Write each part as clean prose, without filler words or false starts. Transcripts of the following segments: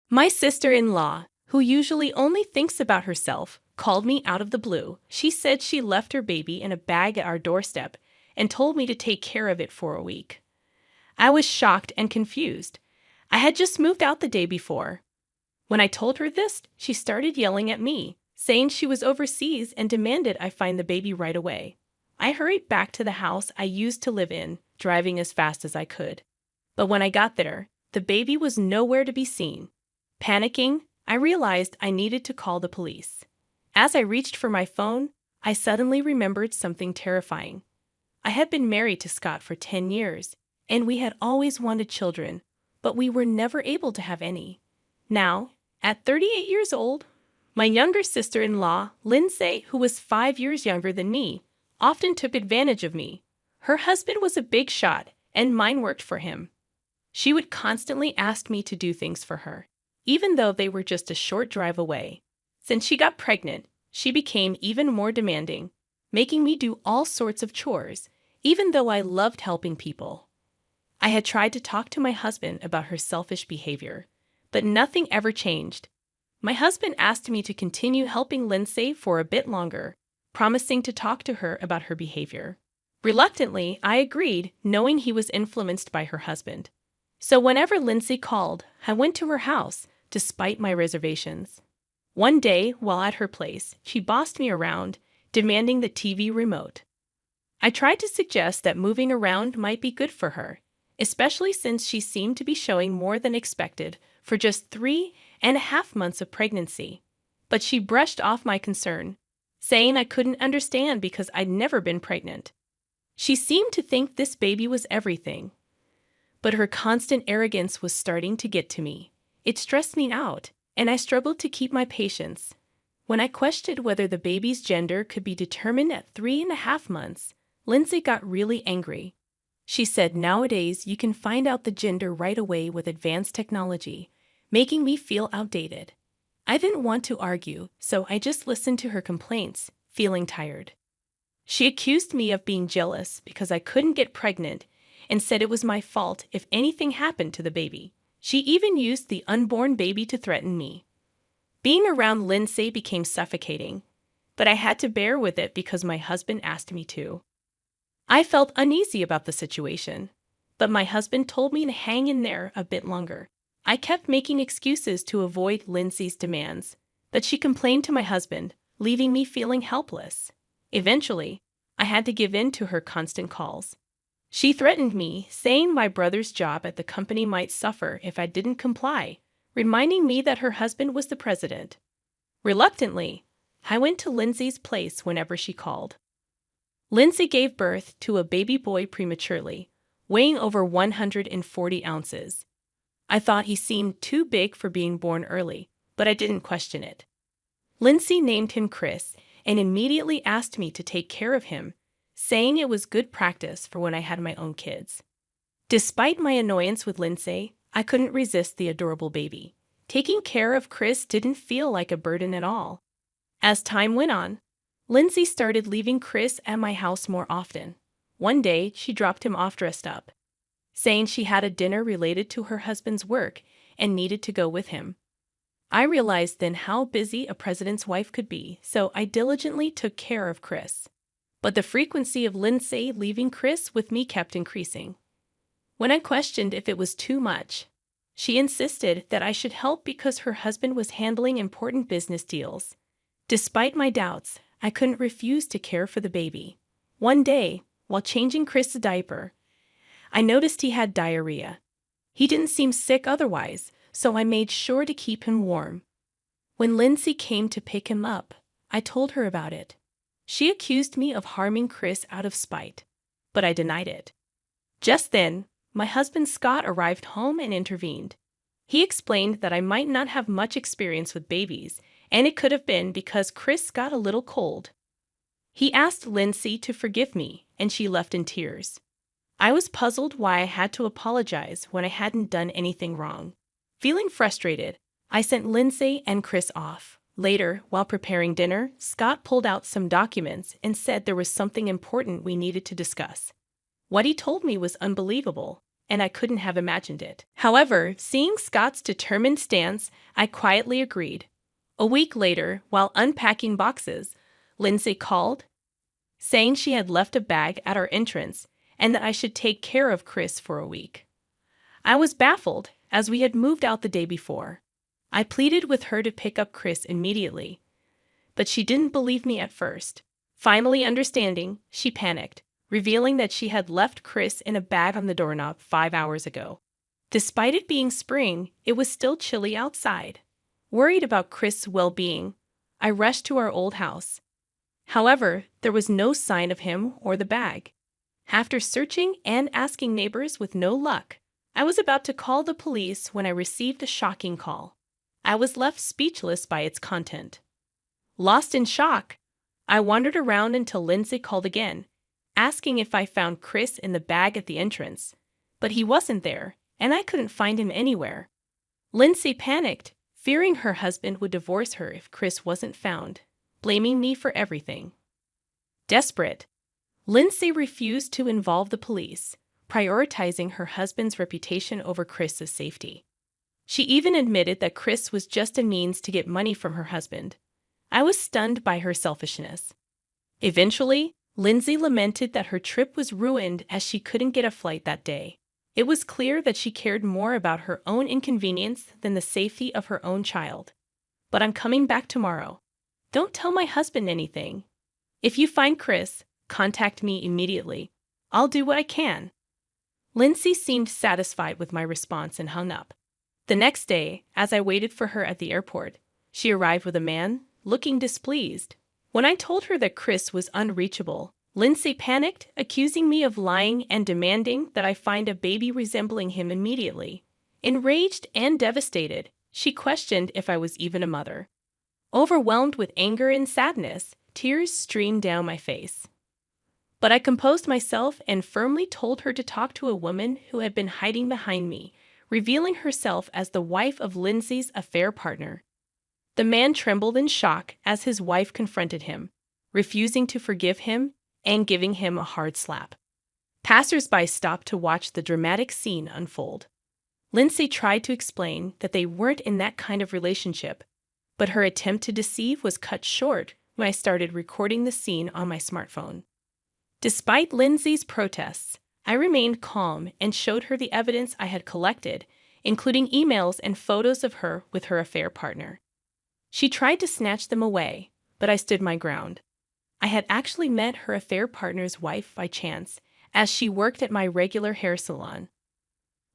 My sister-in-law, who usually only thinks about herself, called me out of the blue. She said she left her baby in a bag at our doorstep and told me to take care of it for a week. I was shocked and confused. I had just moved out the day before. When I told her this, she started yelling at me, saying she was overseas and demanded I find the baby right away. I hurried back to the house I used to live in, driving as fast as I could. But when I got there, the baby was nowhere to be seen. Panicking, I realized I needed to call the police. As I reached for my phone, I suddenly remembered something terrifying. I had been married to Scott for 10 years, and we had always wanted children, but we were never able to have any. Now, at 38 years old, my younger sister-in-law, Lindsay, who was 5 years younger than me, often took advantage of me. Her husband was a big shot, and mine worked for him. She would constantly ask me to do things for her, even though they were just a short drive away. Since she got pregnant, she became even more demanding, making me do all sorts of chores, even though I loved helping people. I had tried to talk to my husband about her selfish behavior, but nothing ever changed. My husband asked me to continue helping Lindsay for a bit longer, promising to talk to her about her behavior. Reluctantly, I agreed, knowing he was influenced by her husband. So whenever Lindsay called, I went to her house, despite my reservations. One day, while at her place, she bossed me around, demanding the TV remote. I tried to suggest that moving around might be good for her, especially since she seemed to be showing more than expected for just 3.5 months of pregnancy. But she brushed off my concern, saying I couldn't understand because I'd never been pregnant. She seemed to think this baby was everything. But her constant arrogance was starting to get to me. It stressed me out, and I struggled to keep my patience. When I questioned whether the baby's gender could be determined at 3.5 months, Lindsay got really angry. She said nowadays you can find out the gender right away with advanced technology, making me feel outdated. I didn't want to argue, so I just listened to her complaints, feeling tired. She accused me of being jealous because I couldn't get pregnant and said it was my fault if anything happened to the baby. She even used the unborn baby to threaten me. Being around Lindsay became suffocating, but I had to bear with it because my husband asked me to. I felt uneasy about the situation, but my husband told me to hang in there a bit longer. I kept making excuses to avoid Lindsay's demands, but she complained to my husband, leaving me feeling helpless. Eventually, I had to give in to her constant calls. She threatened me, saying my brother's job at the company might suffer if I didn't comply, reminding me that her husband was the president. Reluctantly, I went to Lindsay's place whenever she called. Lindsay gave birth to a baby boy prematurely, weighing over 140 ounces. I thought he seemed too big for being born early, but I didn't question it. Lindsay named him Chris and immediately asked me to take care of him, saying it was good practice for when I had my own kids. Despite my annoyance with Lindsay, I couldn't resist the adorable baby. Taking care of Chris didn't feel like a burden at all. As time went on, Lindsay started leaving Chris at my house more often. One day, she dropped him off dressed up, saying she had a dinner related to her husband's work and needed to go with him. I realized then how busy a president's wife could be, so I diligently took care of Chris. But the frequency of Lindsay leaving Chris with me kept increasing. When I questioned if it was too much, she insisted that I should help because her husband was handling important business deals. Despite my doubts, I couldn't refuse to care for the baby. One day, while changing Chris' diaper, I noticed he had diarrhea. He didn't seem sick otherwise, so I made sure to keep him warm. When Lindsay came to pick him up, I told her about it. She accused me of harming Chris out of spite, but I denied it. Just then, my husband Scott arrived home and intervened. He explained that I might not have much experience with babies, and it could have been because Chris got a little cold. He asked Lindsay to forgive me, and she left in tears. I was puzzled why I had to apologize when I hadn't done anything wrong. Feeling frustrated, I sent Lindsay and Chris off. Later, while preparing dinner, Scott pulled out some documents and said there was something important we needed to discuss. What he told me was unbelievable. and I couldn't have imagined it. However, seeing Scott's determined stance, I quietly agreed. A week later, while unpacking boxes, Lindsay called, saying she had left a bag at our entrance and that I should take care of Chris for a week. I was baffled, as we had moved out the day before. I pleaded with her to pick up Chris immediately, but she didn't believe me at first. Finally understanding, she panicked, revealing that she had left Chris in a bag on the doorknob 5 hours ago. Despite it being spring, it was still chilly outside. Worried about Chris' well-being, I rushed to our old house. However, there was no sign of him or the bag. After searching and asking neighbors with no luck, I was about to call the police when I received a shocking call. I was left speechless by its content. Lost in shock, I wandered around until Lindsay called again, asking if I found Chris in the bag at the entrance, but he wasn't there, and I couldn't find him anywhere. Lindsay panicked, fearing her husband would divorce her if Chris wasn't found, blaming me for everything. Desperate, Lindsay refused to involve the police, prioritizing her husband's reputation over Chris's safety. She even admitted that Chris was just a means to get money from her husband. I was stunned by her selfishness. Eventually, Lindsay lamented that her trip was ruined as she couldn't get a flight that day. It was clear that she cared more about her own inconvenience than the safety of her own child. But I'm coming back tomorrow. Don't tell my husband anything. If you find Chris, contact me immediately. I'll do what I can. Lindsay seemed satisfied with my response and hung up. The next day, as I waited for her at the airport, she arrived with a man, looking displeased. When I told her that Chris was unreachable, Lindsay panicked, accusing me of lying and demanding that I find a baby resembling him immediately. Enraged and devastated, she questioned if I was even a mother. Overwhelmed with anger and sadness, tears streamed down my face. But I composed myself and firmly told her to talk to a woman who had been hiding behind me, revealing herself as the wife of Lindsay's affair partner. The man trembled in shock as his wife confronted him, refusing to forgive him and giving him a hard slap. Passers-by stopped to watch the dramatic scene unfold. Lindsay tried to explain that they weren't in that kind of relationship, but her attempt to deceive was cut short when I started recording the scene on my smartphone. Despite Lindsay's protests, I remained calm and showed her the evidence I had collected, including emails and photos of her with her affair partner. She tried to snatch them away, but I stood my ground. I had actually met her affair partner's wife by chance, as she worked at my regular hair salon.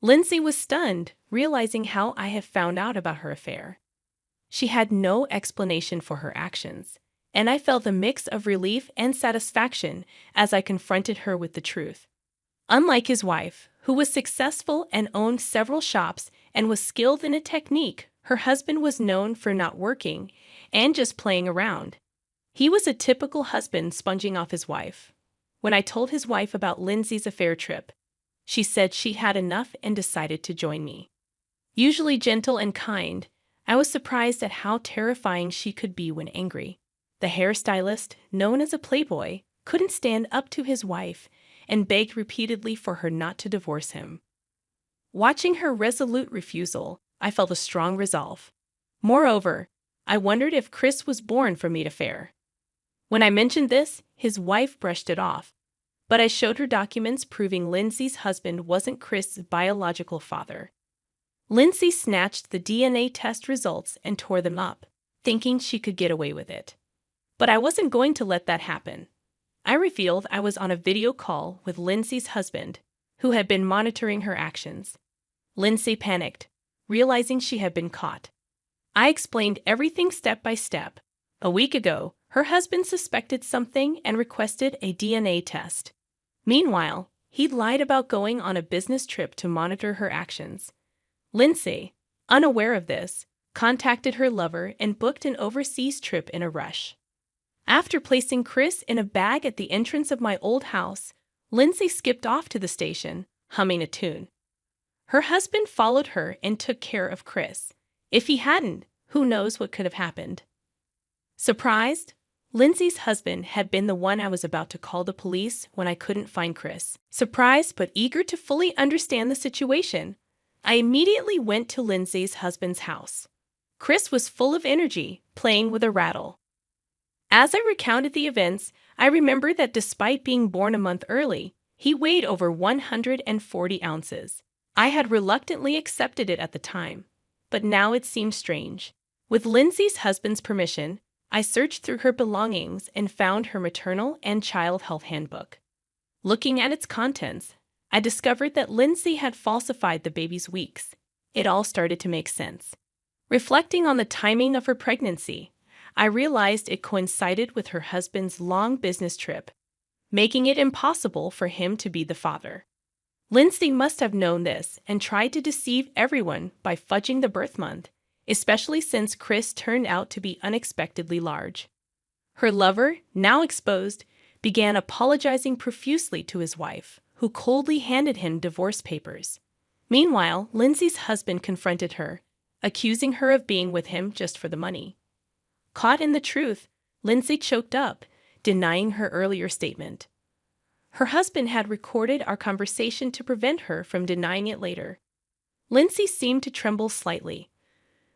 Lindsay was stunned, realizing how I had found out about her affair. She had no explanation for her actions, and I felt a mix of relief and satisfaction as I confronted her with the truth. Unlike his wife, who was successful and owned several shops and was skilled in a technique, her husband was known for not working and just playing around. He was a typical husband sponging off his wife. When I told his wife about Lindsay's affair trip, she said she had enough and decided to join me. Usually gentle and kind, I was surprised at how terrifying she could be when angry. The hairstylist, known as a playboy, couldn't stand up to his wife and begged repeatedly for her not to divorce him. Watching her resolute refusal, I felt a strong resolve. Moreover, I wondered if Chris was born from the affair. When I mentioned this, his wife brushed it off, but I showed her documents proving Lindsay's husband wasn't Chris's biological father. Lindsay snatched the DNA test results and tore them up, thinking she could get away with it. But I wasn't going to let that happen. I revealed I was on a video call with Lindsay's husband, who had been monitoring her actions. Lindsay panicked, realizing she had been caught. I explained everything step by step. A week ago, her husband suspected something and requested a DNA test. Meanwhile, he'd lied about going on a business trip to monitor her actions. Lindsay, unaware of this, contacted her lover and booked an overseas trip in a rush. After placing Chris in a bag at the entrance of my old house, Lindsay skipped off to the station, humming a tune. Her husband followed her and took care of Chris. If he hadn't, who knows what could have happened. Surprised, Lindsay's husband had been the one I was about to call the police when I couldn't find Chris. Surprised but eager to fully understand the situation, I immediately went to Lindsay's husband's house. Chris was full of energy, playing with a rattle. As I recounted the events, I remembered that despite being born a month early, he weighed over 140 ounces. I had reluctantly accepted it at the time, but now it seemed strange. With Lindsay's husband's permission, I searched through her belongings and found her maternal and child health handbook. Looking at its contents, I discovered that Lindsay had falsified the baby's weeks. It all started to make sense. Reflecting on the timing of her pregnancy, I realized it coincided with her husband's long business trip, making it impossible for him to be the father. Lindsay must have known this and tried to deceive everyone by fudging the birth month, especially since Chris turned out to be unexpectedly large. Her lover, now exposed, began apologizing profusely to his wife, who coldly handed him divorce papers. Meanwhile, Lindsay's husband confronted her, accusing her of being with him just for the money. Caught in the truth, Lindsay choked up, denying her earlier statement. Her husband had recorded our conversation to prevent her from denying it later. Lindsay seemed to tremble slightly,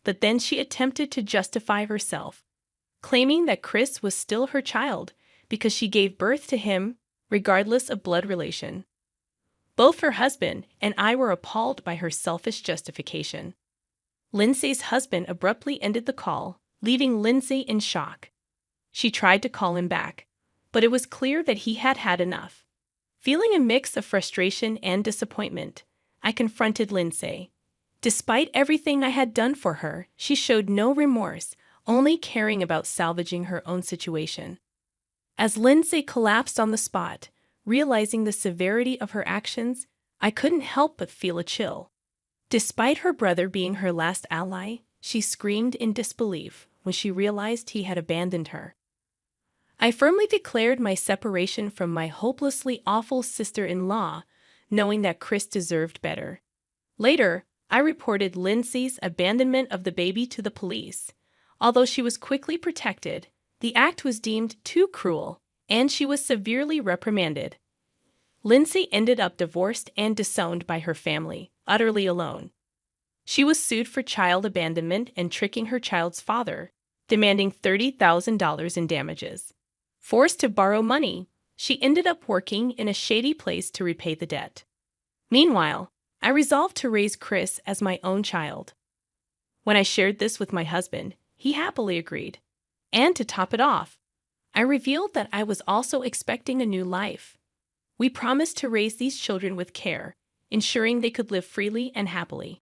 but then she attempted to justify herself, claiming that Chris was still her child because she gave birth to him regardless of blood relation. Both her husband and I were appalled by her selfish justification. Lindsay's husband abruptly ended the call, leaving Lindsay in shock. She tried to call him back, but it was clear that he had had enough. Feeling a mix of frustration and disappointment, I confronted Lindsay. Despite everything I had done for her, she showed no remorse, only caring about salvaging her own situation. As Lindsay collapsed on the spot, realizing the severity of her actions, I couldn't help but feel a chill. Despite her brother being her last ally, she screamed in disbelief when she realized he had abandoned her. I firmly declared my separation from my hopelessly awful sister-in-law, knowing that Chris deserved better. Later, I reported Lindsay's abandonment of the baby to the police. Although she was quickly protected, the act was deemed too cruel, and she was severely reprimanded. Lindsay ended up divorced and disowned by her family, utterly alone. She was sued for child abandonment and tricking her child's father, demanding $30,000 in damages. Forced to borrow money, she ended up working in a shady place to repay the debt. Meanwhile, I resolved to raise Chris as my own child. When I shared this with my husband, he happily agreed. And to top it off, I revealed that I was also expecting a new life. We promised to raise these children with care, ensuring they could live freely and happily.